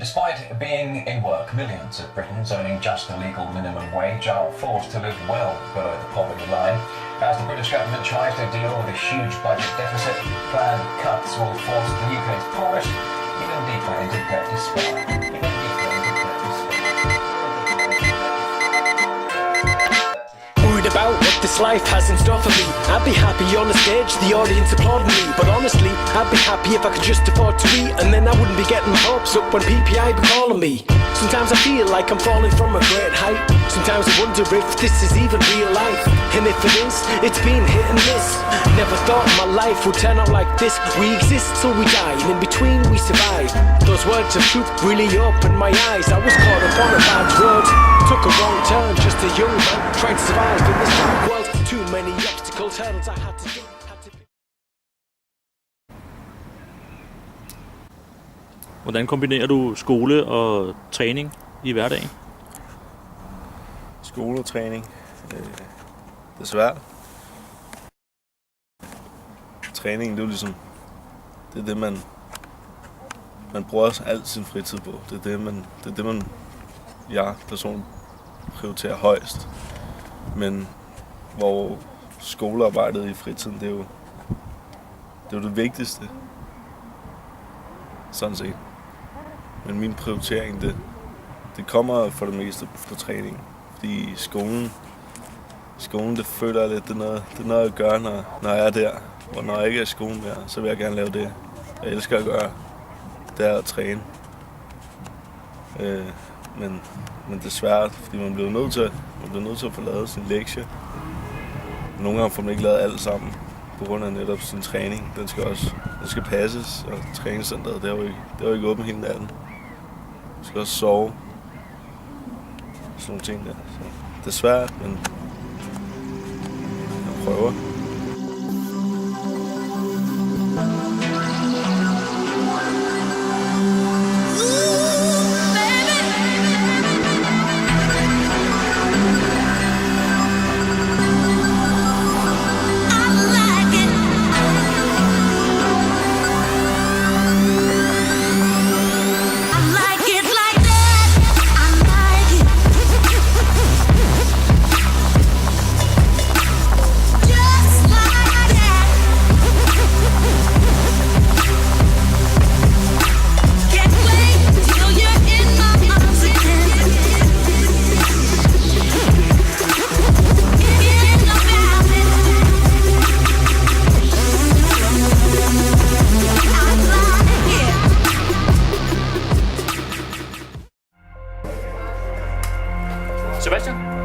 Despite being in work, millions of Britons earning just the legal minimum wage are forced to live well below the poverty line. As the British government tries to deal with a huge budget deficit, planned cuts will force the UK's poorest even deeper into debt despair. About what this life has in store for me. I'd be happy on the stage, the audience applauding me. But honestly, I'd be happy if I could just afford to eat, and then I wouldn't be getting my hopes up when PPI be calling me. Sometimes I feel like I'm falling from a great height. Sometimes I wonder if this is even real life. And if it is, it's been hit and miss. Never thought my life would turn out like this. We exist till we die, and in between we survive. Those words of truth really opened my eyes. I was caught up on a bad road, took a wrong turn, just a young man trying to survive in this dark world. Too many obstacles, hurdles I had to do. Hvordan kombinerer du skole og træning i hverdagen? Skole og træning. Det er svært. Træning, det er jo ligesom, det er det, man bruger al sin fritid på. Det er det, man jeg personligt prioriterer højst. Men hvor skolearbejdet i fritiden, det er jo det vigtigste. Sådan set. Men min prioritering, det kommer for det meste på træning. Fordi skolen det føler jeg lidt, det er noget jeg gør, når jeg er der. Og når jeg ikke er i skolen mere, så vil jeg gerne lave det, jeg elsker at gøre. Det er at træne. Men det er svært, fordi man bliver nødt til at få lavet sin lektie. Nogle gange får man ikke lavet alt sammen, på grund af netop sin træning. Den skal passes, og træningscenteret, det er jo ikke åbent hele natten. Man skal også sove. Sådan nogle ting der. Så det er svært, men jeg prøver. Sebastian?